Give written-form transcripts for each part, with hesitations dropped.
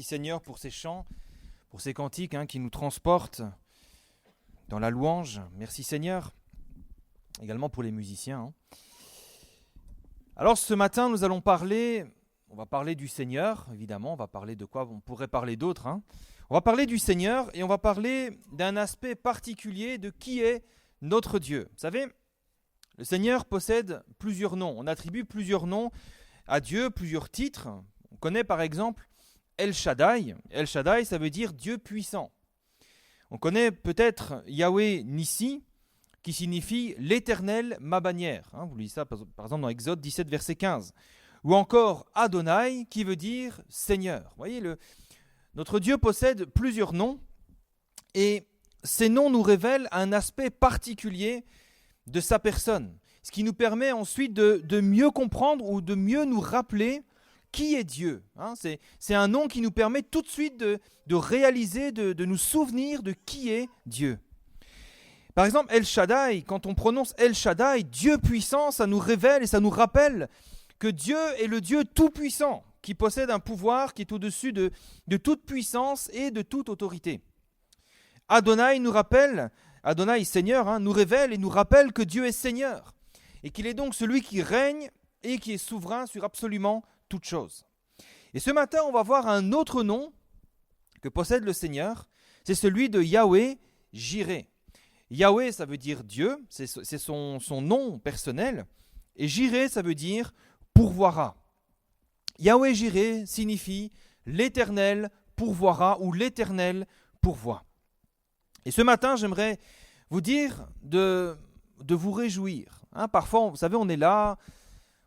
Seigneur pour ces chants, pour ces cantiques qui nous transportent dans la louange. Merci Seigneur, également pour les musiciens. Alors ce matin, nous allons on va parler du Seigneur, évidemment, on va parler de quoi? On pourrait parler d'autres. On va parler du Seigneur et on va parler d'un aspect particulier de qui est notre Dieu. Vous savez, le Seigneur possède plusieurs noms, on attribue plusieurs noms à Dieu, plusieurs titres. On connaît par exemple El Shaddai. El Shaddai, ça veut dire Dieu puissant. On connaît peut-être Yahweh Nissi, qui signifie l'Éternel, ma bannière. Vous lisez ça par exemple dans Exode 17, verset 15. Ou encore Adonai, qui veut dire Seigneur. Vous voyez, notre Dieu possède plusieurs noms, et ces noms nous révèlent un aspect particulier de sa personne, ce qui nous permet ensuite de mieux comprendre ou de mieux nous rappeler qui est Dieu. C'est un nom qui nous permet tout de suite de réaliser, de nous souvenir de qui est Dieu. Par exemple, El Shaddai, quand on prononce El Shaddai, Dieu puissant, ça nous révèle et ça nous rappelle que Dieu est le Dieu tout-puissant, qui possède un pouvoir qui est au-dessus de toute puissance et de toute autorité. Adonai nous rappelle, Adonai Seigneur, nous révèle et nous rappelle que Dieu est Seigneur, et qu'il est donc celui qui règne et qui est souverain sur absolument toute chose. Et ce matin, on va voir un autre nom que possède le Seigneur, c'est celui de Yahweh Jireh. Yahweh, ça veut dire Dieu, c'est son nom personnel, et Jireh, ça veut dire pourvoira. Yahweh Jireh signifie l'Éternel pourvoira ou l'Éternel pourvoit. Et ce matin, j'aimerais vous dire de vous réjouir. Parfois, vous savez, on est là,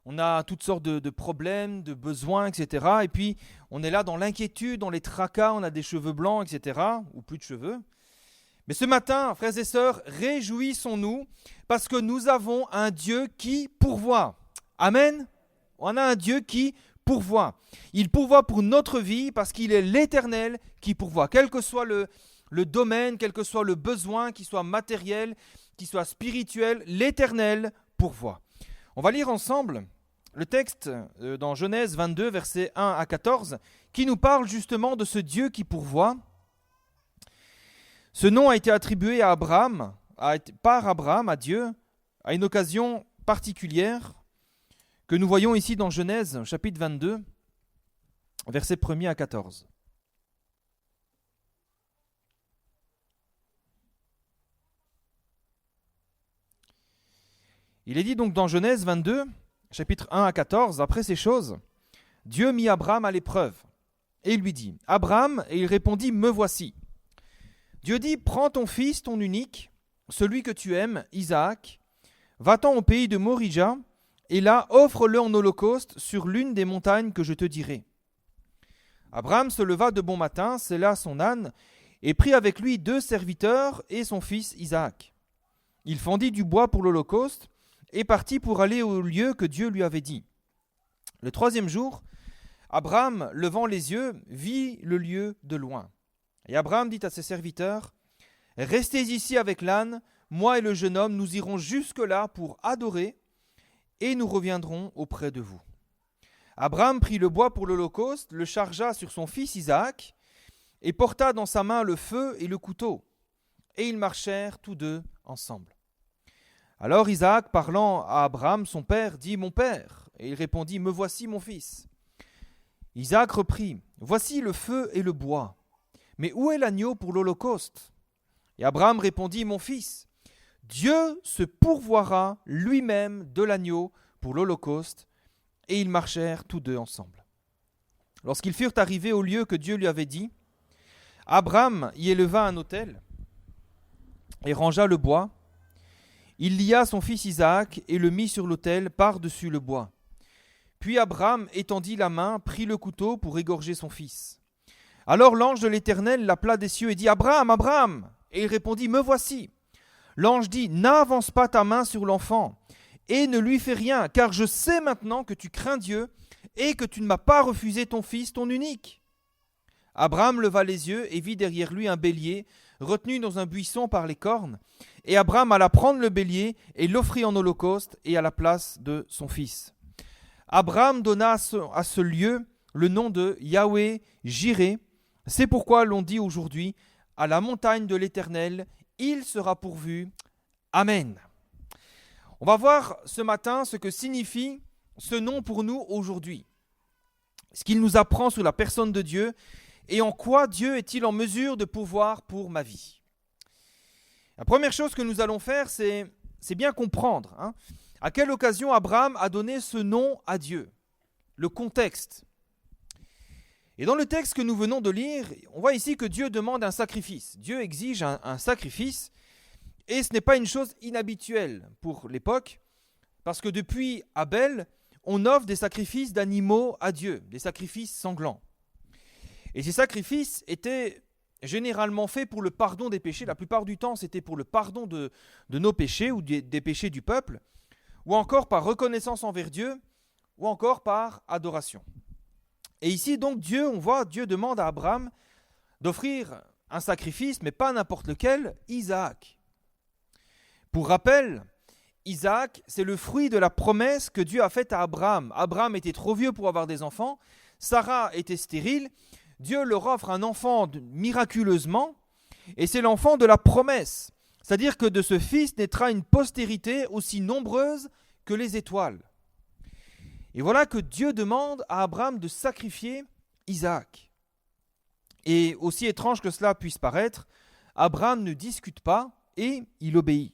on a toutes sortes de problèmes, de besoins, etc. Et puis, on est là dans l'inquiétude, dans les tracas, on a des cheveux blancs, etc. Ou plus de cheveux. Mais ce matin, frères et sœurs, réjouissons-nous parce que nous avons un Dieu qui pourvoit. Amen. On a un Dieu qui pourvoit. Il pourvoit pour notre vie parce qu'il est l'Éternel qui pourvoit. Quel que soit le domaine, quel que soit le besoin, qu'il soit matériel, qu'il soit spirituel, l'Éternel pourvoit. On va lire ensemble le texte dans Genèse 22, versets 1 à 14, qui nous parle justement de ce Dieu qui pourvoit. Ce nom a été attribué à Abraham, par Abraham à Dieu, à une occasion particulière que nous voyons ici dans Genèse, chapitre 22, versets 1er à 14. Il est dit donc dans Genèse 22, chapitre 1 à 14, après ces choses, Dieu mit Abraham à l'épreuve, et il lui dit, « Abraham » et il répondit, « Me voici. » Dieu dit, « Prends ton fils, ton unique, celui que tu aimes, Isaac, va-t'en au pays de Morija, et là, offre-le en holocauste sur l'une des montagnes que je te dirai. » Abraham se leva de bon matin, sella son âne, et prit avec lui 2 serviteurs et son fils Isaac. Il fendit du bois pour l'holocauste, et partit pour aller au lieu que Dieu lui avait dit. Le 3e jour, Abraham, levant les yeux, vit le lieu de loin. Et Abraham dit à ses serviteurs, « Restez ici avec l'âne, moi et le jeune homme, nous irons jusque-là pour adorer, et nous reviendrons auprès de vous. » Abraham prit le bois pour l'holocauste, le chargea sur son fils Isaac, et porta dans sa main le feu et le couteau. Et ils marchèrent tous deux ensemble. Alors Isaac, parlant à Abraham, son père, dit « Mon père » et il répondit « Me voici, mon fils. » Isaac reprit « Voici le feu et le bois, mais où est l'agneau pour l'holocauste » Et Abraham répondit « Mon fils, Dieu se pourvoira lui-même de l'agneau pour l'holocauste. » Et ils marchèrent tous deux ensemble. Lorsqu'ils furent arrivés au lieu que Dieu lui avait dit, Abraham y éleva un autel et rangea le bois. Il lia son fils Isaac et le mit sur l'autel par-dessus le bois. Puis Abraham étendit la main, prit le couteau pour égorger son fils. Alors l'ange de l'Éternel l'appela des cieux et dit « Abraham, Abraham !» Et il répondit « Me voici !» L'ange dit « N'avance pas ta main sur l'enfant et ne lui fais rien, car je sais maintenant que tu crains Dieu et que tu ne m'as pas refusé ton fils, ton unique. » Abraham leva les yeux et vit derrière lui un bélier retenu dans un buisson par les cornes. Et Abraham alla prendre le bélier et l'offrit en holocauste et à la place de son fils. Abraham donna à ce lieu le nom de Yahweh Jireh, C'est pourquoi l'on dit aujourd'hui, à la montagne de l'Éternel, il sera pourvu. Amen. On va voir ce matin ce que signifie ce nom pour nous aujourd'hui. Ce qu'il nous apprend sur la personne de Dieu et en quoi Dieu est-il en mesure de pouvoir pour ma vie. La première chose que nous allons faire, c'est bien comprendre à quelle occasion Abraham a donné ce nom à Dieu, le contexte. Et dans le texte que nous venons de lire, on voit ici que Dieu demande un sacrifice. Dieu exige un sacrifice et ce n'est pas une chose inhabituelle pour l'époque parce que depuis Abel, on offre des sacrifices d'animaux à Dieu, des sacrifices sanglants. Et ces sacrifices étaient généralement faits pour le pardon des péchés. La plupart du temps, c'était pour le pardon de nos péchés ou des péchés du peuple, ou encore par reconnaissance envers Dieu, ou encore par adoration. Et ici, donc, on voit, Dieu demande à Abraham d'offrir un sacrifice, mais pas n'importe lequel, Isaac. Pour rappel, Isaac, c'est le fruit de la promesse que Dieu a faite à Abraham. Abraham était trop vieux pour avoir des enfants, Sarah était stérile, Dieu leur offre un enfant miraculeusement, et c'est l'enfant de la promesse. C'est-à-dire que de ce fils naîtra une postérité aussi nombreuse que les étoiles. Et voilà que Dieu demande à Abraham de sacrifier Isaac. Et aussi étrange que cela puisse paraître, Abraham ne discute pas et il obéit.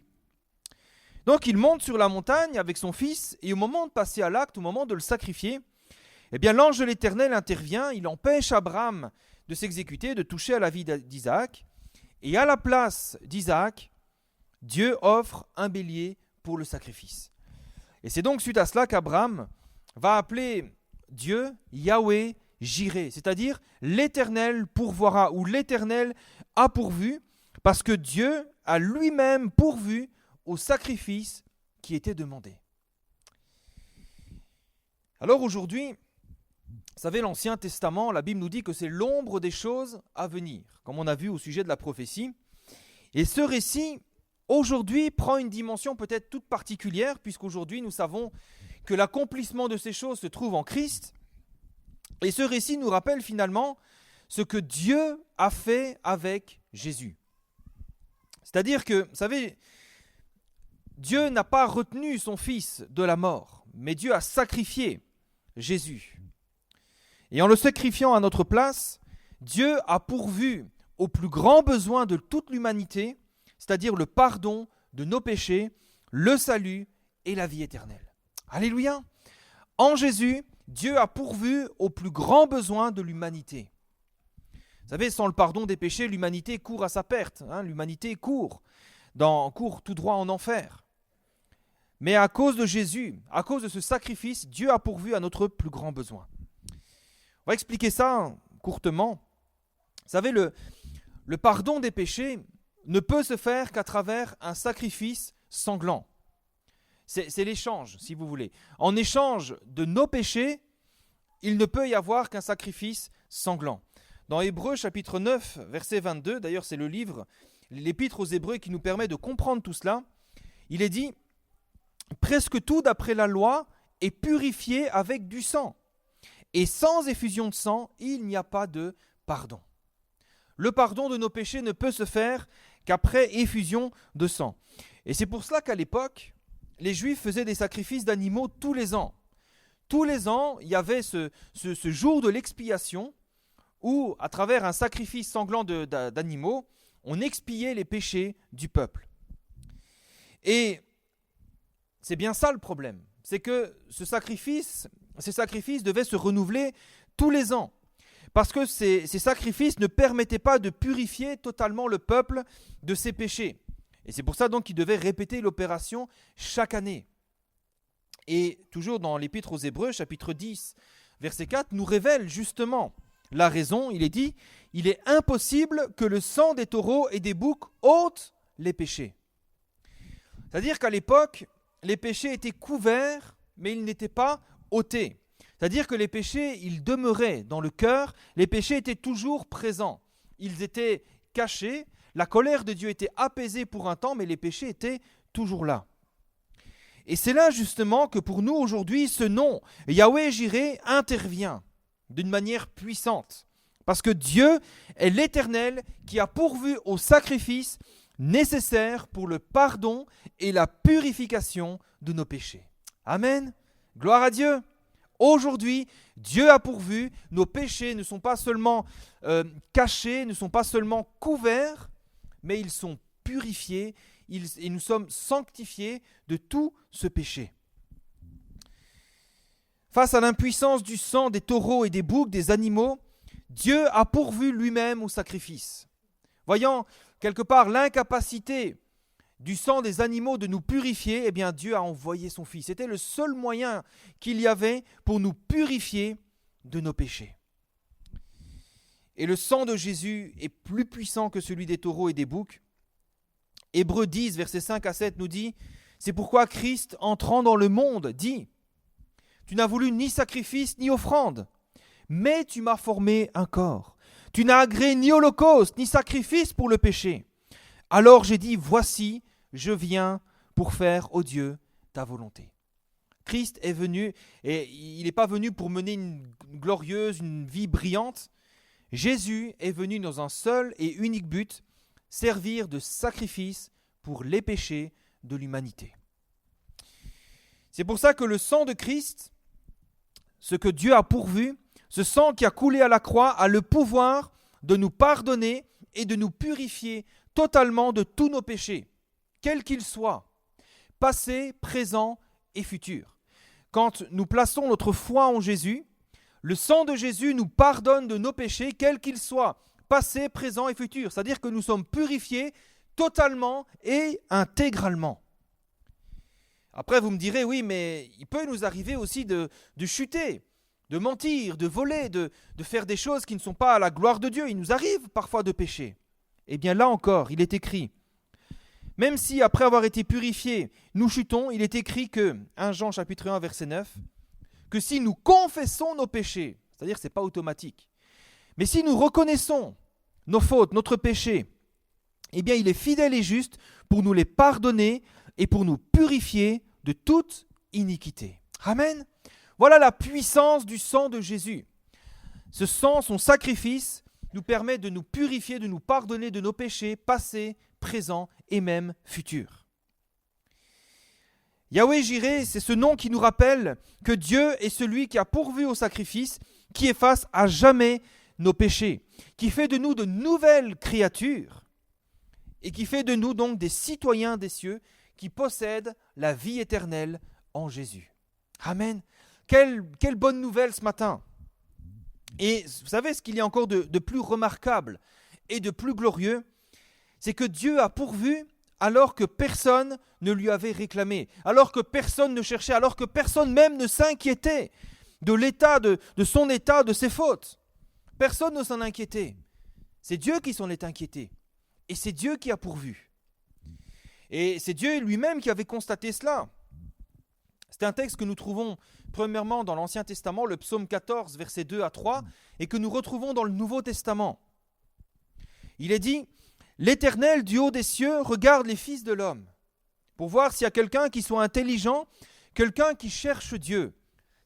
Donc il monte sur la montagne avec son fils et au moment de passer à l'acte, au moment de le sacrifier, eh bien l'ange de l'Éternel intervient, il empêche Abraham de s'exécuter, de toucher à la vie d'Isaac. Et à la place d'Isaac, Dieu offre un bélier pour le sacrifice. Et c'est donc suite à cela qu'Abraham va appeler Dieu Yahweh Jireh, c'est-à-dire l'Éternel pourvoira ou l'Éternel a pourvu, parce que Dieu a lui-même pourvu au sacrifice qui était demandé. Alors aujourd'hui, vous savez, l'Ancien Testament, la Bible nous dit que c'est l'ombre des choses à venir, comme on a vu au sujet de la prophétie. Et ce récit, aujourd'hui, prend une dimension peut-être toute particulière, puisqu'aujourd'hui, nous savons que l'accomplissement de ces choses se trouve en Christ. Et ce récit nous rappelle finalement ce que Dieu a fait avec Jésus. C'est-à-dire que, vous savez, Dieu n'a pas retenu son Fils de la mort, mais Dieu a sacrifié Jésus. Et en le sacrifiant à notre place, Dieu a pourvu aux plus grands besoins de toute l'humanité, c'est-à-dire le pardon de nos péchés, le salut et la vie éternelle. Alléluia! En Jésus, Dieu a pourvu aux plus grands besoins de l'humanité. Vous savez, sans le pardon des péchés, l'humanité court à sa perte. L'humanité court tout droit en enfer. Mais à cause de Jésus, à cause de ce sacrifice, Dieu a pourvu à notre plus grand besoin. On va expliquer ça courtement. Vous savez, le pardon des péchés ne peut se faire qu'à travers un sacrifice sanglant. C'est l'échange, si vous voulez. En échange de nos péchés, il ne peut y avoir qu'un sacrifice sanglant. Dans Hébreux chapitre 9, verset 22, d'ailleurs c'est l'épître aux Hébreux qui nous permet de comprendre tout cela, il est dit « Presque tout d'après la loi est purifié avec du sang, et sans effusion de sang, il n'y a pas de pardon. » Le pardon de nos péchés ne peut se faire qu'après effusion de sang. Et c'est pour cela qu'à l'époque, les Juifs faisaient des sacrifices d'animaux tous les ans. Tous les ans, il y avait ce jour de l'expiation où, à travers un sacrifice sanglant d'animaux, on expiait les péchés du peuple. Et c'est bien ça le problème, c'est que ces sacrifices devaient se renouveler tous les ans, parce que ces sacrifices ne permettaient pas de purifier totalement le peuple de ses péchés. Et c'est pour ça donc qu'ils devaient répéter l'opération chaque année. Et toujours dans l'Épître aux Hébreux, chapitre 10, verset 4, nous révèle justement la raison. Il est dit « Il est impossible que le sang des taureaux et des boucs ôte les péchés. » C'est-à-dire qu'à l'époque, les péchés étaient couverts, mais ils n'étaient pas ôtés. C'est-à-dire que les péchés, ils demeuraient dans le cœur, les péchés étaient toujours présents. Ils étaient cachés, la colère de Dieu était apaisée pour un temps, mais les péchés étaient toujours là. Et c'est là justement que pour nous aujourd'hui, ce nom, Yahweh Jireh, intervient d'une manière puissante. Parce que Dieu est l'Éternel qui a pourvu au sacrifice nécessaire pour le pardon et la purification de nos péchés. Amen. Gloire à Dieu. Aujourd'hui, Dieu a pourvu, nos péchés ne sont pas seulement cachés, ne sont pas seulement couverts, mais ils sont purifiés et nous sommes sanctifiés de tout ce péché. Face à l'impuissance du sang des taureaux et des boucs, des animaux, Dieu a pourvu lui-même au sacrifice. Voyant quelque part l'incapacité du sang des animaux de nous purifier, eh bien Dieu a envoyé son Fils. C'était le seul moyen qu'il y avait pour nous purifier de nos péchés. Et le sang de Jésus est plus puissant que celui des taureaux et des boucs. Hébreux 10, versets 5 à 7 nous dit « C'est pourquoi Christ, entrant dans le monde, dit « Tu n'as voulu ni sacrifice ni offrande, mais tu m'as formé un corps. Tu n'as agréé ni holocauste ni sacrifice pour le péché. Alors j'ai dit, voici, je viens pour faire, ô Dieu, ta volonté. » Christ est venu, et il n'est pas venu pour mener une glorieuse, une vie brillante. Jésus est venu dans un seul et unique but, servir de sacrifice pour les péchés de l'humanité. C'est pour ça que le sang de Christ, ce que Dieu a pourvu, ce sang qui a coulé à la croix, a le pouvoir de nous pardonner et de nous purifier totalement de tous nos péchés, quels qu'ils soient, passés, présents et futurs. Quand nous plaçons notre foi en Jésus, le sang de Jésus nous pardonne de nos péchés, quels qu'ils soient, passés, présents et futurs. C'est-à-dire que nous sommes purifiés totalement et intégralement. Après, vous me direz, oui, mais il peut nous arriver aussi de chuter, de mentir, de voler, de faire des choses qui ne sont pas à la gloire de Dieu. Il nous arrive parfois de pécher. Eh bien là encore, il est écrit, même si après avoir été purifiés, nous chutons, il est écrit que, 1 Jean chapitre 1 verset 9, que si nous confessons nos péchés, c'est-à-dire que ce n'est pas automatique, mais si nous reconnaissons nos fautes, notre péché, eh bien il est fidèle et juste pour nous les pardonner et pour nous purifier de toute iniquité. Amen. Voilà la puissance du sang de Jésus. Ce sang, son sacrifice, nous permet de nous purifier, de nous pardonner de nos péchés passés, présents et même futurs. Yahweh Jireh, c'est ce nom qui nous rappelle que Dieu est celui qui a pourvu au sacrifice, qui efface à jamais nos péchés, qui fait de nous de nouvelles créatures et qui fait de nous donc des citoyens des cieux qui possèdent la vie éternelle en Jésus. Amen. Quelle bonne nouvelle ce matin. Et vous savez ce qu'il y a encore de plus remarquable et de plus glorieux, c'est que Dieu a pourvu alors que personne ne lui avait réclamé, alors que personne ne cherchait, alors que personne même ne s'inquiétait de l'état, de son état, de ses fautes. Personne ne s'en inquiétait. C'est Dieu qui s'en est inquiété. Et c'est Dieu qui a pourvu. Et c'est Dieu lui-même qui avait constaté cela. C'est un texte que nous trouvons premièrement dans l'Ancien Testament, le psaume 14, versets 2 à 3, et que nous retrouvons dans le Nouveau Testament. Il est dit « L'Éternel du haut des cieux regarde les fils de l'homme, pour voir s'il y a quelqu'un qui soit intelligent, quelqu'un qui cherche Dieu,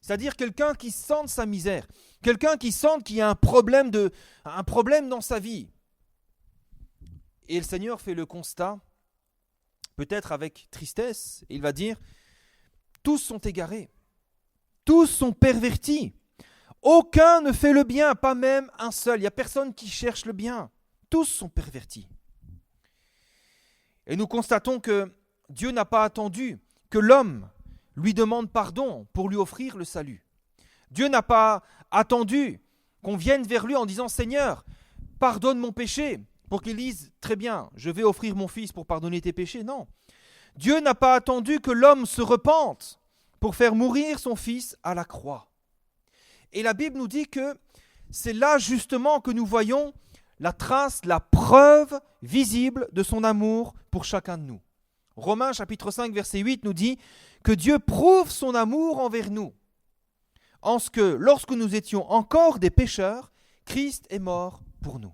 c'est-à-dire quelqu'un qui sente sa misère, quelqu'un qui sente qu'il y a un problème dans sa vie. » Et le Seigneur fait le constat, peut-être avec tristesse, et il va dire « Tous sont égarés, tous sont pervertis, aucun ne fait le bien, pas même un seul. Il n'y a personne qui cherche le bien, tous sont pervertis. » Et nous constatons que Dieu n'a pas attendu que l'homme lui demande pardon pour lui offrir le salut. Dieu n'a pas attendu qu'on vienne vers lui en disant « Seigneur, pardonne mon péché », pour qu'il dise « Très bien, je vais offrir mon fils pour pardonner tes péchés ». Non. Dieu n'a pas attendu que l'homme se repente pour faire mourir son fils à la croix. Et la Bible nous dit que c'est là justement que nous voyons la trace, la preuve visible de son amour pour chacun de nous. Romains chapitre 5 verset 8 nous dit que Dieu prouve son amour envers nous, en ce que lorsque nous étions encore des pécheurs, Christ est mort pour nous.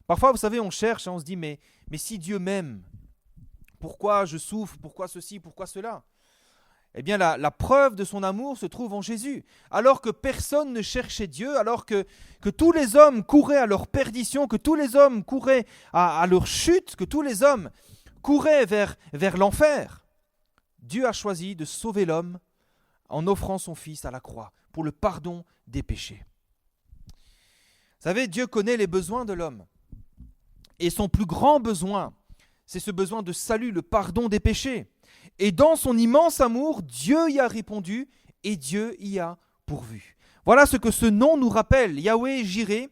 Parfois, vous savez, on cherche, on se dit, mais si Dieu m'aime, pourquoi je souffre, pourquoi ceci, pourquoi cela ? eh bien la preuve de son amour se trouve en Jésus. Alors que personne ne cherchait Dieu, alors que tous les hommes couraient à leur perdition, que tous les hommes couraient à leur chute, que tous les hommes couraient vers l'enfer, Dieu a choisi de sauver l'homme en offrant son Fils à la croix pour le pardon des péchés. Vous savez, Dieu connaît les besoins de l'homme. Et son plus grand besoin, c'est ce besoin de salut, le pardon des péchés. Et dans son immense amour, Dieu y a répondu et Dieu y a pourvu. Voilà ce que ce nom nous rappelle, Yahweh Jireh.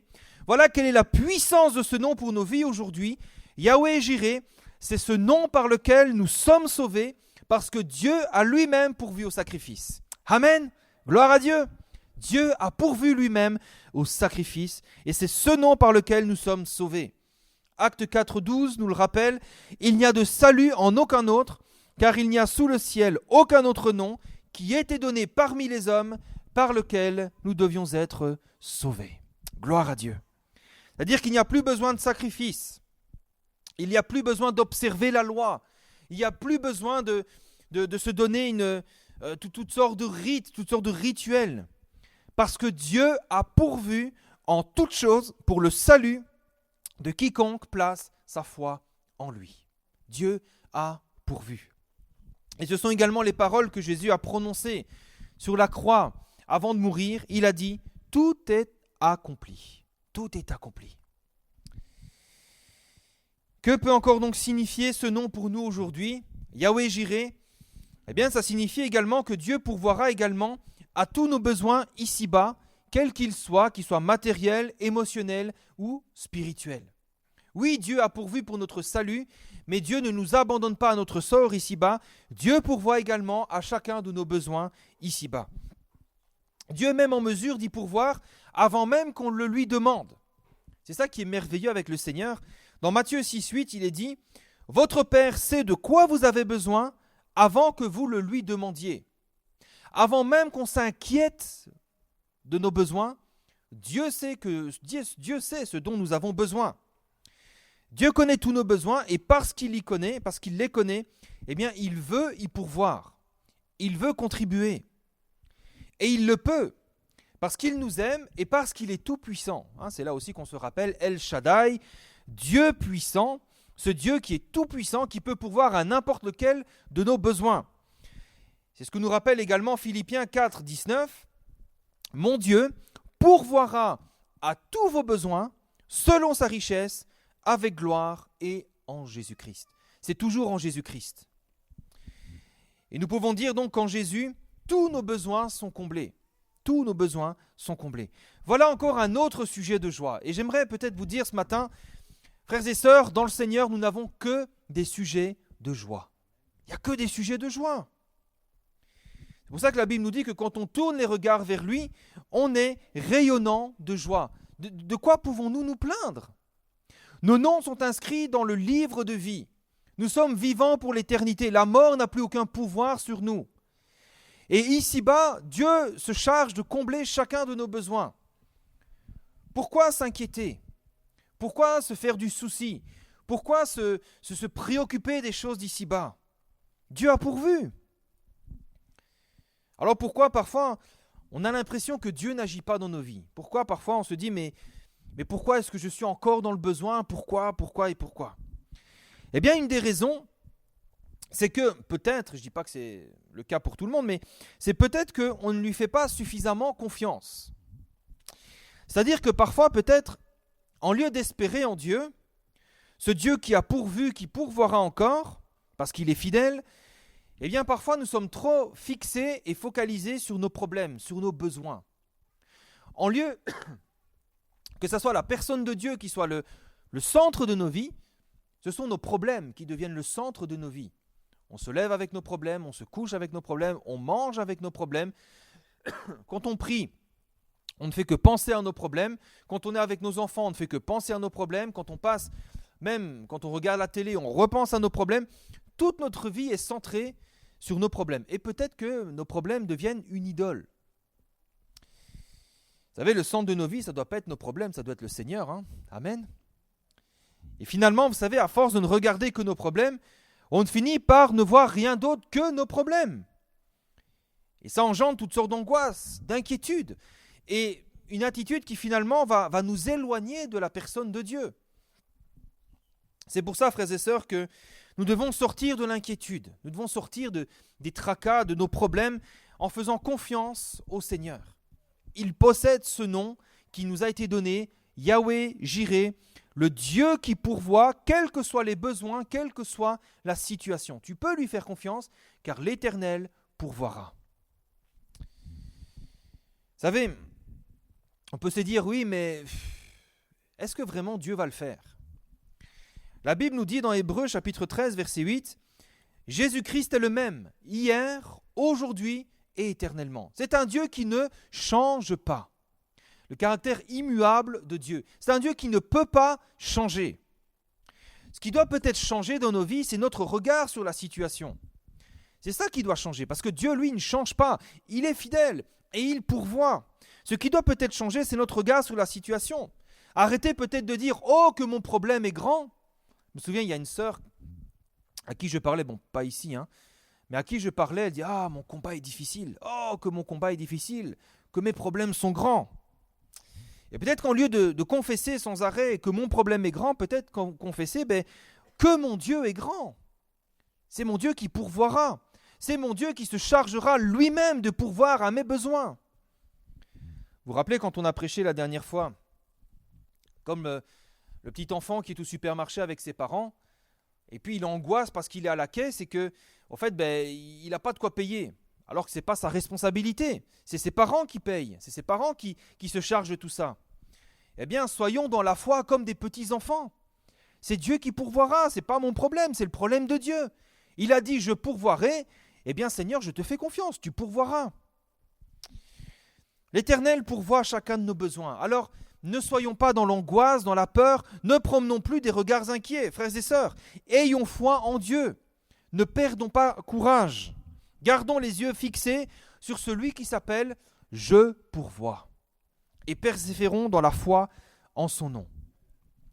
Voilà quelle est la puissance de ce nom pour nos vies aujourd'hui. Yahweh Jireh, c'est ce nom par lequel nous sommes sauvés parce que Dieu a lui-même pourvu au sacrifice. Amen. Gloire à Dieu. Dieu a pourvu lui-même au sacrifice et c'est ce nom par lequel nous sommes sauvés. Acte 4,12 nous le rappelle, il n'y a de salut en aucun autre, car il n'y a sous le ciel aucun autre nom qui ait été donné parmi les hommes par lequel nous devions être sauvés. Gloire à Dieu. C'est-à-dire qu'il n'y a plus besoin de sacrifice, il n'y a plus besoin d'observer la loi, il n'y a plus besoin de se donner toutes sortes de rites, toutes sortes de rituels, parce que Dieu a pourvu en toutes choses pour le salut de quiconque place sa foi en lui. Dieu a pourvu. Et ce sont également les paroles que Jésus a prononcées sur la croix avant de mourir. Il a dit « Tout est accompli. Tout est accompli. » Que peut encore donc signifier ce nom pour nous aujourd'hui, Yahweh Jireh? Eh bien, ça signifie également que Dieu pourvoira également à tous nos besoins ici-bas, quels qu'ils soient matériels, émotionnels ou spirituels. Oui, Dieu a pourvu pour notre salut, mais Dieu ne nous abandonne pas à notre sort ici-bas. Dieu pourvoit également à chacun de nos besoins ici-bas. Dieu est même en mesure d'y pourvoir avant même qu'on le lui demande. C'est ça qui est merveilleux avec le Seigneur. Dans Matthieu 6,8, il est dit « Votre Père sait de quoi vous avez besoin avant que vous le lui demandiez. » Avant même qu'on s'inquiète de nos besoins, Dieu sait ce dont nous avons besoin. Dieu connaît tous nos besoins et parce qu'il les connaît, eh bien, il veut y pourvoir. Il veut contribuer. Et il le peut, parce qu'il nous aime et parce qu'il est tout-puissant. C'est là aussi qu'on se rappelle El Shaddai, Dieu puissant, ce Dieu qui est tout-puissant, qui peut pourvoir à n'importe lequel de nos besoins. C'est ce que nous rappelle également Philippiens 4, 19. « Mon Dieu pourvoira à tous vos besoins selon sa richesse, avec gloire et en Jésus-Christ. » C'est toujours en Jésus-Christ. Et nous pouvons dire donc qu'en Jésus, tous nos besoins sont comblés. Tous nos besoins sont comblés. Voilà encore un autre sujet de joie. Et j'aimerais peut-être vous dire ce matin, frères et sœurs, dans le Seigneur, nous n'avons que des sujets de joie. Il n'y a que des sujets de joie. C'est pour ça que la Bible nous dit que quand on tourne les regards vers lui, on est rayonnant de joie. De quoi pouvons-nous nous plaindre ? Nos noms sont inscrits dans le livre de vie. Nous sommes vivants pour l'éternité. La mort n'a plus aucun pouvoir sur nous. Et ici-bas, Dieu se charge de combler chacun de nos besoins. Pourquoi s'inquiéter ? Pourquoi se faire du souci ? Pourquoi se préoccuper des choses d'ici-bas ? Dieu a pourvu. Alors pourquoi parfois on a l'impression que Dieu n'agit pas dans nos vies ? Pourquoi parfois on se dit mais pourquoi est-ce que je suis encore dans le besoin ? Pourquoi ? Eh bien, une des raisons, c'est que peut-être, je ne dis pas que c'est le cas pour tout le monde, mais c'est peut-être qu'on ne lui fait pas suffisamment confiance. C'est-à-dire que parfois, peut-être, en lieu d'espérer en Dieu, ce Dieu qui a pourvu, qui pourvoira encore, parce qu'il est fidèle, eh bien, parfois, nous sommes trop fixés et focalisés sur nos problèmes, sur nos besoins. En lieu que ce soit la personne de Dieu qui soit le centre de nos vies, ce sont nos problèmes qui deviennent le centre de nos vies. On se lève avec nos problèmes, on se couche avec nos problèmes, on mange avec nos problèmes. Quand on prie, on ne fait que penser à nos problèmes. Quand on est avec nos enfants, on ne fait que penser à nos problèmes. Quand on passe, même quand on regarde la télé, on repense à nos problèmes. Toute notre vie est centrée sur nos problèmes. Et peut-être que nos problèmes deviennent une idole. Vous savez, le centre de nos vies, ça ne doit pas être nos problèmes, ça doit être le Seigneur. Amen. Et finalement, vous savez, à force de ne regarder que nos problèmes, on finit par ne voir rien d'autre que nos problèmes. Et ça engendre toutes sortes d'angoisses, d'inquiétudes, et une attitude qui finalement va nous éloigner de la personne de Dieu. C'est pour ça, frères et sœurs, que nous devons sortir de l'inquiétude, nous devons sortir des tracas, de nos problèmes, en faisant confiance au Seigneur. Il possède ce nom qui nous a été donné, Yahweh Jireh, le Dieu qui pourvoit, quels que soient les besoins, quelle que soit la situation. Tu peux lui faire confiance, car l'Éternel pourvoira. Vous savez, on peut se dire, oui, mais est-ce que vraiment Dieu va le faire ? La Bible nous dit dans Hébreux chapitre 13, verset 8, « Jésus-Christ est le même, hier, aujourd'hui et éternellement. » C'est un Dieu qui ne change pas. Le caractère immuable de Dieu. C'est un Dieu qui ne peut pas changer. Ce qui doit peut-être changer dans nos vies, c'est notre regard sur la situation. C'est ça qui doit changer, parce que Dieu, lui, ne change pas. Il est fidèle et il pourvoit. Ce qui doit peut-être changer, c'est notre regard sur la situation. Arrêtez peut-être de dire « Oh, que mon problème est grand !» Je me souviens, il y a une sœur à qui je parlais, bon, pas ici, mais à qui je parlais, elle dit « Ah, mon combat est difficile. Oh, que mon combat est difficile, que mes problèmes sont grands. » Et peut-être qu'en lieu de confesser sans arrêt que mon problème est grand, peut-être confesser que mon Dieu est grand. C'est mon Dieu qui pourvoira. C'est mon Dieu qui se chargera lui-même de pourvoir à mes besoins. Vous vous rappelez quand on a prêché la dernière fois, comme le petit enfant qui est au supermarché avec ses parents, et puis il angoisse parce qu'il est à la caisse et que, en fait, il n'a pas de quoi payer. Alors que ce n'est pas sa responsabilité. C'est ses parents qui payent. C'est ses parents qui se chargent de tout ça. Eh bien, soyons dans la foi comme des petits-enfants. C'est Dieu qui pourvoira. Ce n'est pas mon problème, c'est le problème de Dieu. Il a dit, je pourvoirai. Eh bien, Seigneur, je te fais confiance, tu pourvoiras. L'Éternel pourvoit chacun de nos besoins. Alors, ne soyons pas dans l'angoisse, dans la peur. Ne promenons plus des regards inquiets, frères et sœurs. Ayons foi en Dieu. Ne perdons pas courage. Gardons les yeux fixés sur celui qui s'appelle « Je pourvois » et persévérons dans la foi en son nom.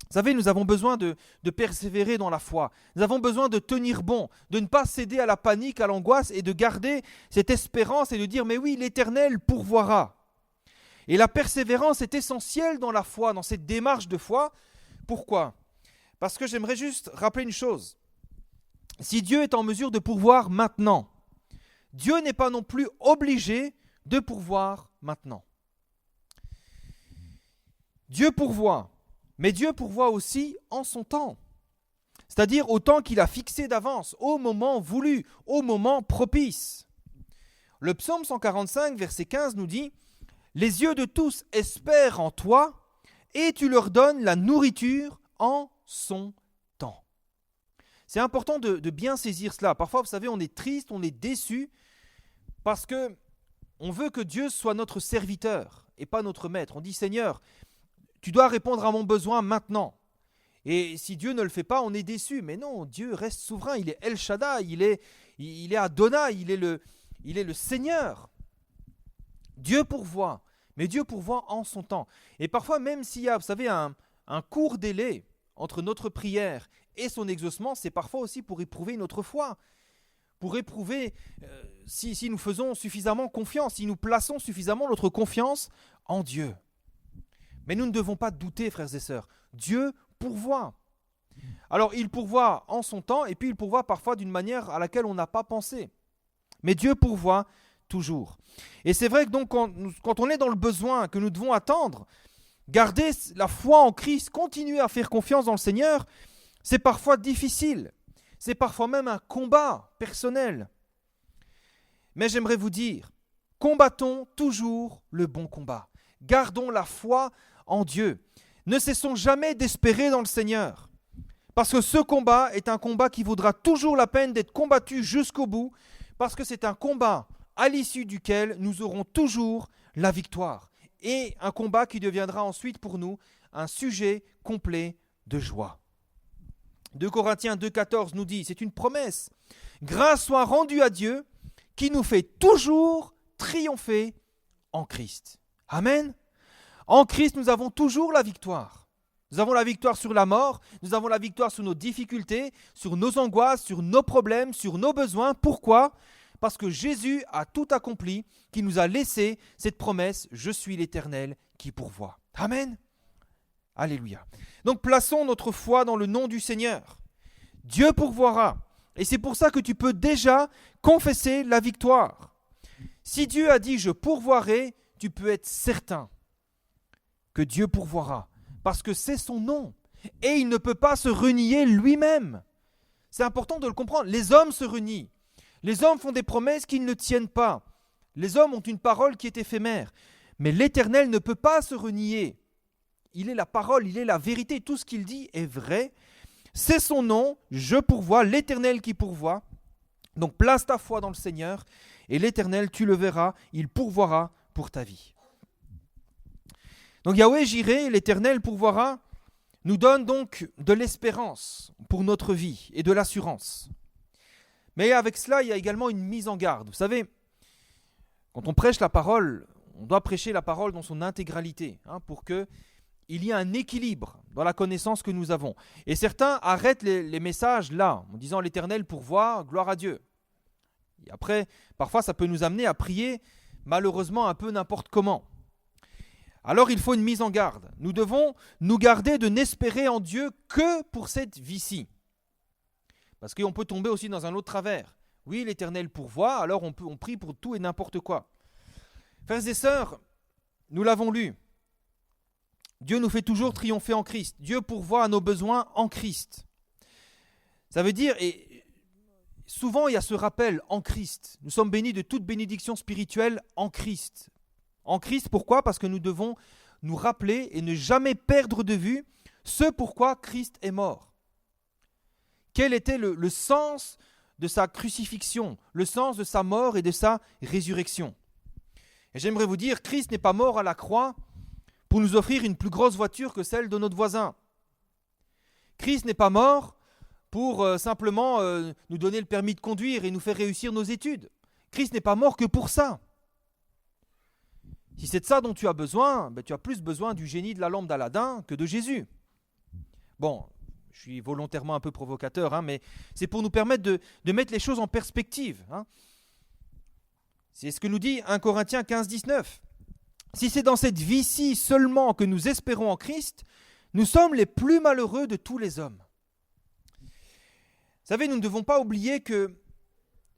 Vous savez, nous avons besoin de persévérer dans la foi. Nous avons besoin de tenir bon, de ne pas céder à la panique, à l'angoisse et de garder cette espérance et de dire « Mais oui, l'Éternel pourvoira ». Et la persévérance est essentielle dans la foi, dans cette démarche de foi. Pourquoi ? Parce que j'aimerais juste rappeler une chose. Si Dieu est en mesure de pourvoir maintenant, Dieu n'est pas non plus obligé de pourvoir maintenant. Dieu pourvoit, mais Dieu pourvoit aussi en son temps. C'est-à-dire au temps qu'il a fixé d'avance, au moment voulu, au moment propice. Le psaume 145, verset 15 nous dit « Les yeux de tous espèrent en toi, et tu leur donnes la nourriture en son temps. » C'est important de bien saisir cela. Parfois, vous savez, on est triste, on est déçu, parce que on veut que Dieu soit notre serviteur et pas notre maître. On dit « Seigneur, tu dois répondre à mon besoin maintenant. » Et si Dieu ne le fait pas, on est déçu. Mais non, Dieu reste souverain. Il est El Shaddai, il est Adonai, il est le Seigneur. Dieu pourvoit, mais Dieu pourvoit en son temps. Et parfois, même s'il y a, vous savez, un court délai entre notre prière et son exaucement, c'est parfois aussi pour éprouver notre foi. Pour éprouver si nous faisons suffisamment confiance, si nous plaçons suffisamment notre confiance en Dieu. Mais nous ne devons pas douter, frères et sœurs. Dieu pourvoit. Alors, il pourvoit en son temps, et puis il pourvoit parfois d'une manière à laquelle on n'a pas pensé. Mais Dieu pourvoit toujours. Et c'est vrai que donc, quand on est dans le besoin, que nous devons attendre, garder la foi en Christ, continuer à faire confiance dans le Seigneur, c'est parfois difficile. C'est parfois même un combat personnel. Mais j'aimerais vous dire, combattons toujours le bon combat. Gardons la foi en Dieu. Ne cessons jamais d'espérer dans le Seigneur. Parce que ce combat est un combat qui vaudra toujours la peine d'être combattu jusqu'au bout, parce que c'est un combat à l'issue duquel nous aurons toujours la victoire. Et un combat qui deviendra ensuite pour nous un sujet complet de joie. 2 Corinthiens 2,14 nous dit, c'est une promesse, « Grâce soit rendue à Dieu qui nous fait toujours triompher en Christ. » Amen. En Christ, nous avons toujours la victoire. Nous avons la victoire sur la mort, nous avons la victoire sur nos difficultés, sur nos angoisses, sur nos problèmes, sur nos besoins. Pourquoi ? Parce que Jésus a tout accompli, qui nous a laissé cette promesse, je suis l'Éternel qui pourvoit. Amen. Alléluia. Donc plaçons notre foi dans le nom du Seigneur. Dieu pourvoira. Et c'est pour ça que tu peux déjà confesser la victoire. Si Dieu a dit je pourvoirai, tu peux être certain que Dieu pourvoira. Parce que c'est son nom. Et il ne peut pas se renier lui-même. C'est important de le comprendre. Les hommes se renient. Les hommes font des promesses qu'ils ne tiennent pas. Les hommes ont une parole qui est éphémère. Mais l'Éternel ne peut pas se renier. Il est la parole, il est la vérité. Tout ce qu'il dit est vrai. C'est son nom, je pourvois, l'Éternel qui pourvoit. Donc place ta foi dans le Seigneur et l'Éternel, tu le verras, il pourvoira pour ta vie. Donc Yahweh Jireh, l'Éternel pourvoira, nous donne donc de l'espérance pour notre vie et de l'assurance. Mais avec cela, il y a également une mise en garde. Vous savez, quand on prêche la parole, on doit prêcher la parole dans son intégralité, pour qu'il y ait un équilibre dans la connaissance que nous avons. Et certains arrêtent les messages là, en disant l'Éternel pourvoit, gloire à Dieu. Et après, parfois, ça peut nous amener à prier, malheureusement, un peu n'importe comment. Alors, il faut une mise en garde. Nous devons nous garder de n'espérer en Dieu que pour cette vie-ci. Parce qu'on peut tomber aussi dans un autre travers. Oui, l'Éternel pourvoit, alors on prie pour tout et n'importe quoi. Frères et sœurs, nous l'avons lu. Dieu nous fait toujours triompher en Christ. Dieu pourvoit à nos besoins en Christ. Ça veut dire, et souvent il y a ce rappel en Christ. Nous sommes bénis de toute bénédiction spirituelle en Christ. En Christ, pourquoi ? Parce que nous devons nous rappeler et ne jamais perdre de vue ce pourquoi Christ est mort. Quel était le sens de sa crucifixion, le sens de sa mort et de sa résurrection ? Et j'aimerais vous dire, Christ n'est pas mort à la croix pour nous offrir une plus grosse voiture que celle de notre voisin. Christ n'est pas mort pour simplement nous donner le permis de conduire et nous faire réussir nos études. Christ n'est pas mort que pour ça. Si c'est de ça dont tu as besoin, tu as plus besoin du génie de la lampe d'Aladin que de Jésus. Bon, je suis volontairement un peu provocateur, mais c'est pour nous permettre de mettre les choses en perspective. C'est ce que nous dit 1 Corinthiens 15, 19. Si c'est dans cette vie-ci seulement que nous espérons en Christ, nous sommes les plus malheureux de tous les hommes. Vous savez, nous ne devons pas oublier que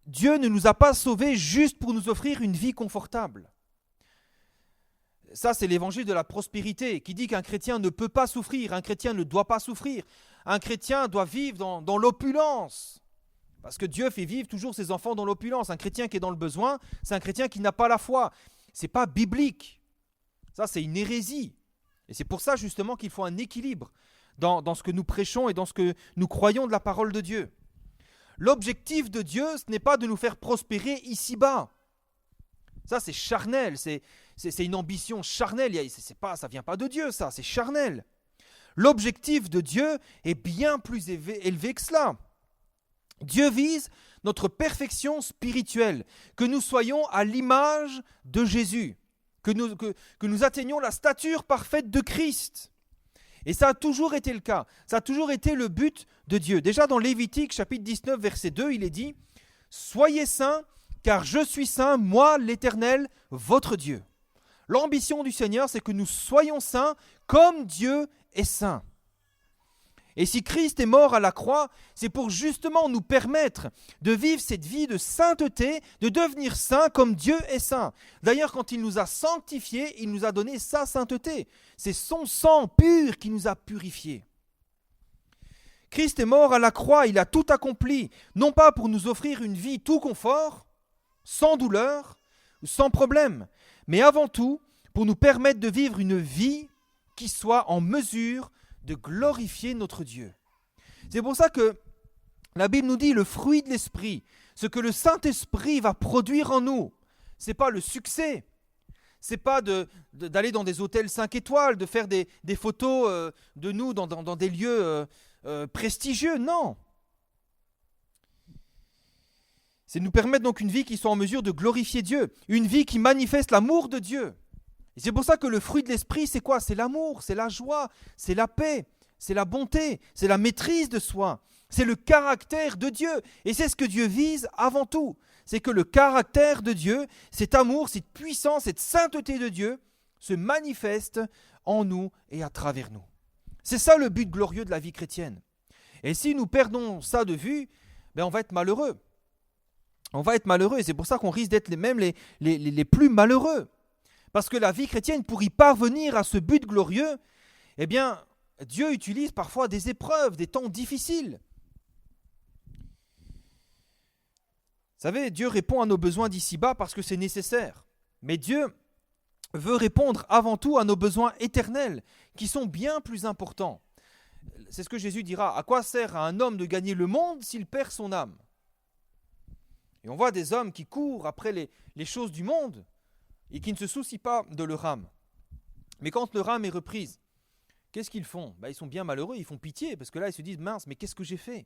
Dieu ne nous a pas sauvés juste pour nous offrir une vie confortable. Ça, c'est l'évangile de la prospérité qui dit qu'un chrétien ne peut pas souffrir, un chrétien ne doit pas souffrir. Un chrétien doit vivre dans l'opulence. Parce que Dieu fait vivre toujours ses enfants dans l'opulence. Un chrétien qui est dans le besoin, c'est un chrétien qui n'a pas la foi. Ce n'est pas biblique. Ça, c'est une hérésie. Et c'est pour ça justement qu'il faut un équilibre dans ce que nous prêchons et dans ce que nous croyons de la parole de Dieu. L'objectif de Dieu, ce n'est pas de nous faire prospérer ici-bas. Ça, c'est charnel, c'est une ambition charnelle. Ça ne vient pas de Dieu, ça, c'est charnel. L'objectif de Dieu est bien plus élevé que cela. Dieu vise notre perfection spirituelle, que nous soyons à l'image de Jésus, que nous atteignions la stature parfaite de Christ. Et ça a toujours été le cas, ça a toujours été le but de Dieu. Déjà dans Lévitique chapitre 19 verset 2, il est dit « Soyez saints, car je suis saint, moi l'Éternel, votre Dieu. » L'ambition du Seigneur, c'est que nous soyons saints comme Dieu est saint. Et si Christ est mort à la croix, c'est pour justement nous permettre de vivre cette vie de sainteté, de devenir saint comme Dieu est saint. D'ailleurs, quand il nous a sanctifiés, il nous a donné sa sainteté. C'est son sang pur qui nous a purifiés. Christ est mort à la croix, il a tout accompli, non pas pour nous offrir une vie tout confort, sans douleur, sans problème, mais avant tout pour nous permettre de vivre une vie qui soit en mesure de glorifier notre Dieu. C'est pour ça que la Bible nous dit le fruit de l'Esprit, ce que le Saint-Esprit va produire en nous. Ce n'est pas le succès, ce n'est pas d'aller dans des hôtels 5 étoiles, de faire des photos de nous dans des lieux prestigieux, non. C'est de nous permettre donc une vie qui soit en mesure de glorifier Dieu, une vie qui manifeste l'amour de Dieu. Et c'est pour ça que le fruit de l'Esprit, c'est quoi ? C'est l'amour, c'est la joie, c'est la paix, c'est la bonté, c'est la maîtrise de soi, C'est le caractère de Dieu. Et c'est ce que Dieu vise avant tout. C'est que le caractère de Dieu, cet amour, cette puissance, cette sainteté de Dieu se manifeste en nous et à travers nous. C'est ça le but glorieux de la vie chrétienne. Et si nous perdons ça de vue, on va être malheureux. On va être malheureux et c'est pour ça qu'on risque d'être même les plus malheureux. Parce que la vie chrétienne, pour y parvenir à ce but glorieux, Dieu utilise parfois des épreuves, des temps difficiles. Vous savez, Dieu répond à nos besoins d'ici-bas parce que c'est nécessaire. Mais Dieu veut répondre avant tout à nos besoins éternels, qui sont bien plus importants. C'est ce que Jésus dira. À quoi sert à un homme de gagner le monde s'il perd son âme? Et on voit des hommes qui courent après les choses du monde et qui ne se soucient pas de leur âme. Mais quand leur âme est reprise, qu'est-ce qu'ils font? Ils sont bien malheureux, ils font pitié, parce que là ils se disent, mince, mais qu'est-ce que j'ai fait?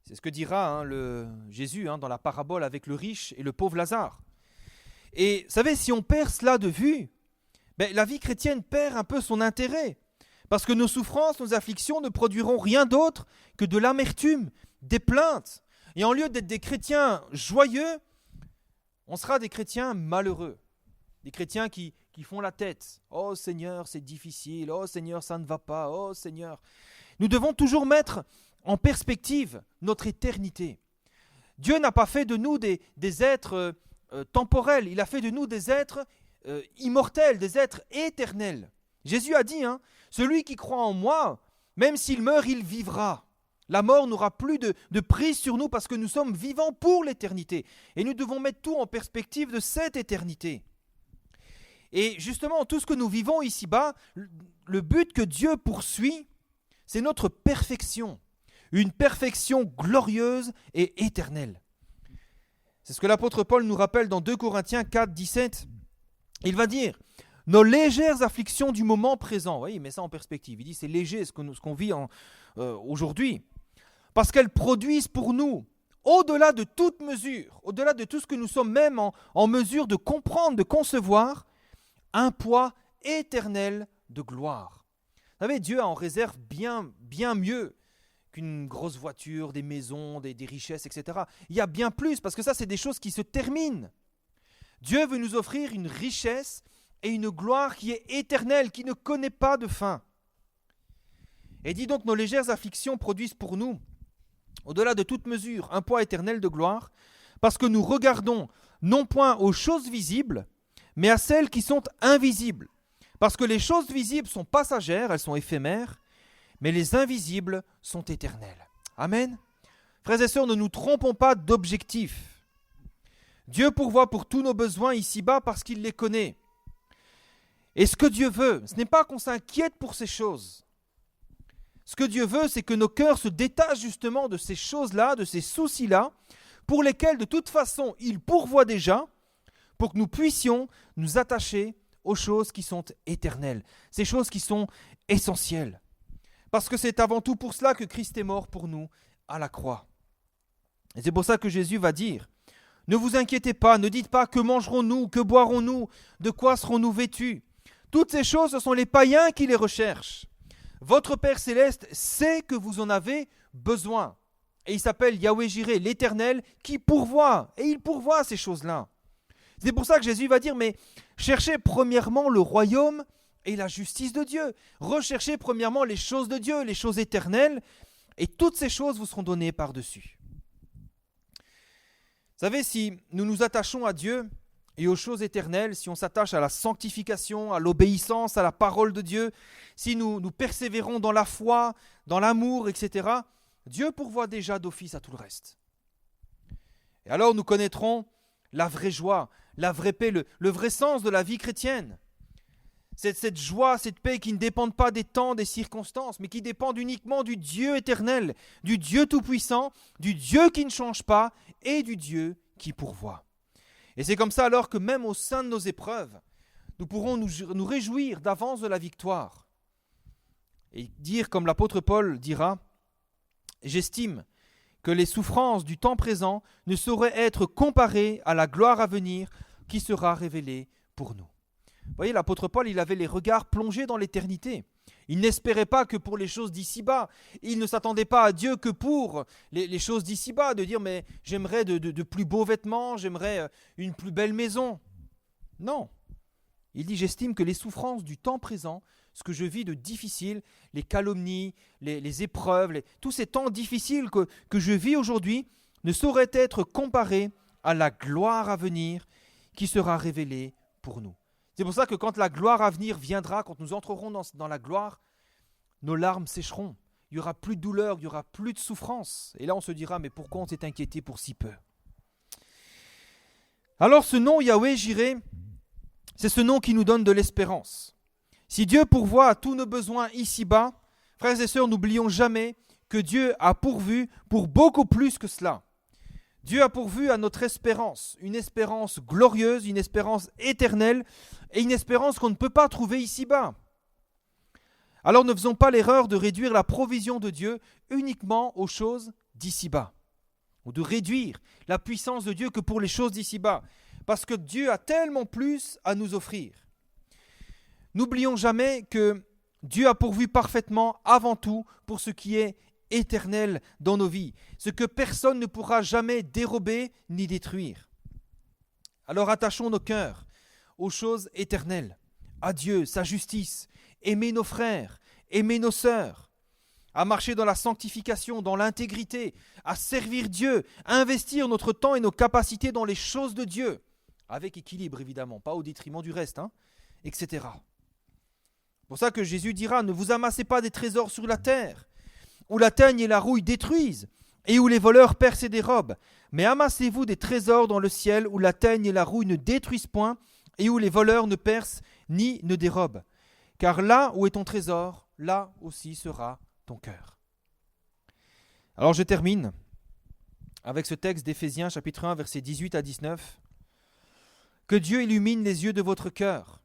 C'est ce que dira Jésus dans la parabole avec le riche et le pauvre Lazare. Et vous savez, si on perd cela de vue, la vie chrétienne perd un peu son intérêt. Parce que nos souffrances, nos afflictions ne produiront rien d'autre que de l'amertume, des plaintes. Et en lieu d'être des chrétiens joyeux, on sera des chrétiens malheureux. Des chrétiens qui font la tête. « Oh Seigneur, c'est difficile. Oh Seigneur, ça ne va pas. Oh Seigneur. » Nous devons toujours mettre en perspective notre éternité. Dieu n'a pas fait de nous des êtres temporels. Il a fait de nous des êtres immortels, des êtres éternels. Jésus a dit, celui qui croit en moi, même s'il meurt, il vivra. La mort n'aura plus de prise sur nous parce que nous sommes vivants pour l'éternité. Et nous devons mettre tout en perspective de cette éternité. Et justement, tout ce que nous vivons ici-bas, le but que Dieu poursuit, c'est notre perfection. Une perfection glorieuse et éternelle. C'est ce que l'apôtre Paul nous rappelle dans 2 Corinthiens 4, 17. Il va dire, nos légères afflictions du moment présent, vous voyez, il met ça en perspective, il dit c'est léger ce qu'on vit aujourd'hui, parce qu'elles produisent pour nous, au-delà de toute mesure, au-delà de tout ce que nous sommes même en mesure de comprendre, de concevoir, un poids éternel de gloire. Vous savez, Dieu en réserve bien mieux qu'une grosse voiture, des maisons, des richesses, etc. Il y a bien plus, parce que ça, c'est des choses qui se terminent. Dieu veut nous offrir une richesse et une gloire qui est éternelle, qui ne connaît pas de fin. Et dit donc, nos légères afflictions produisent pour nous, au-delà de toute mesure, un poids éternel de gloire, parce que nous regardons non point aux choses visibles, mais à celles qui sont invisibles. Parce que les choses visibles sont passagères, elles sont éphémères, mais les invisibles sont éternels. Amen. Frères et sœurs, ne nous trompons pas d'objectif. Dieu pourvoit pour tous nos besoins ici-bas parce qu'il les connaît. Et ce que Dieu veut, ce n'est pas qu'on s'inquiète pour ces choses. Ce que Dieu veut, c'est que nos cœurs se détachent justement de ces choses-là, de ces soucis-là, pour lesquels de toute façon il pourvoit déjà, pour que nous puissions nous attacher aux choses qui sont éternelles, ces choses qui sont essentielles. Parce que c'est avant tout pour cela que Christ est mort pour nous à la croix. Et c'est pour ça que Jésus va dire, ne vous inquiétez pas, ne dites pas que mangerons-nous, que boirons-nous, de quoi serons-nous vêtus. Toutes ces choses, ce sont les païens qui les recherchent. Votre Père Céleste sait que vous en avez besoin. Et il s'appelle Yahweh Jireh, l'Éternel, qui pourvoit. Et il pourvoit ces choses-là. C'est pour ça que Jésus va dire, mais cherchez premièrement le royaume et la justice de Dieu. Recherchez premièrement les choses de Dieu, les choses éternelles, et toutes ces choses vous seront données par-dessus. Vous savez, si nous nous attachons à Dieu et aux choses éternelles, si on s'attache à la sanctification, à l'obéissance, à la parole de Dieu, si nous persévérons dans la foi, dans l'amour, etc., Dieu pourvoit déjà d'office à tout le reste. Et alors nous connaîtrons la vraie joie, la vraie paix, le vrai sens de la vie chrétienne. C'est cette joie, cette paix qui ne dépendent pas des temps, des circonstances, mais qui dépendent uniquement du Dieu éternel, du Dieu tout-puissant, du Dieu qui ne change pas et du Dieu qui pourvoit. Et c'est comme ça alors que même au sein de nos épreuves, nous pourrons nous réjouir d'avance de la victoire. Et dire comme l'apôtre Paul dira, « J'estime que les souffrances du temps présent ne sauraient être comparées à la gloire à venir qui sera révélée pour nous. » Vous voyez, l'apôtre Paul, il avait les regards plongés dans l'éternité. Ils n'espéraient pas que pour les choses d'ici-bas. Ils ne s'attendaient pas à Dieu que pour les choses d'ici-bas, de dire mais j'aimerais de plus beaux vêtements, j'aimerais une plus belle maison. Non. Il dit j'estime que les souffrances du temps présent, ce que je vis de difficile, les calomnies, les épreuves, tous ces temps difficiles que je vis aujourd'hui, ne sauraient être comparés à la gloire à venir qui sera révélée pour nous. C'est pour ça que quand la gloire à venir viendra, quand nous entrerons dans la gloire, nos larmes sécheront. Il n'y aura plus de douleur, il n'y aura plus de souffrance. Et là, on se dira, mais pourquoi on s'est inquiété pour si peu? Alors ce nom Yahweh Jireh, c'est ce nom qui nous donne de l'espérance. Si Dieu pourvoit à tous nos besoins ici-bas, frères et sœurs, n'oublions jamais que Dieu a pourvu pour beaucoup plus que cela. Dieu a pourvu à notre espérance, une espérance glorieuse, une espérance éternelle et une espérance qu'on ne peut pas trouver ici-bas. Alors ne faisons pas l'erreur de réduire la provision de Dieu uniquement aux choses d'ici-bas, ou de réduire la puissance de Dieu que pour les choses d'ici-bas, parce que Dieu a tellement plus à nous offrir. N'oublions jamais que Dieu a pourvu parfaitement avant tout pour ce qui est éternel dans nos vies, ce que personne ne pourra jamais dérober ni détruire. Alors attachons nos cœurs aux choses éternelles, à Dieu, sa justice, aimer nos frères, aimer nos sœurs, à marcher dans la sanctification, dans l'intégrité, à servir Dieu, à investir notre temps et nos capacités dans les choses de Dieu, avec équilibre évidemment, pas au détriment du reste, etc. C'est pour ça que Jésus dira, ne vous amassez pas des trésors sur la terre, où la teigne et la rouille détruisent, et où les voleurs percent et dérobent. Mais amassez-vous des trésors dans le ciel, où la teigne et la rouille ne détruisent point, et où les voleurs ne percent ni ne dérobent. Car là où est ton trésor, là aussi sera ton cœur. Alors je termine avec ce texte d'Éphésiens chapitre 1, versets 18 à 19. Que Dieu illumine les yeux de votre cœur,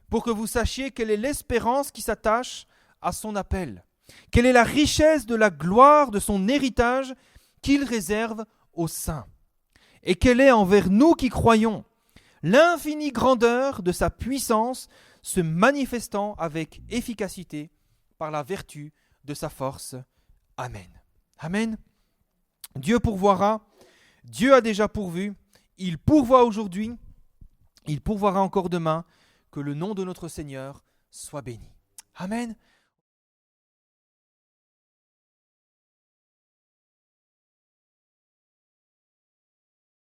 pour que vous sachiez quelle est l'espérance qui s'attache à son appel. Quelle est la richesse de la gloire de son héritage qu'il réserve aux saints? Et quelle est envers nous qui croyons l'infinie grandeur de sa puissance se manifestant avec efficacité par la vertu de sa force. Amen. Amen. Dieu pourvoira, Dieu a déjà pourvu, il pourvoit aujourd'hui, il pourvoira encore demain, que le nom de notre Seigneur soit béni. Amen.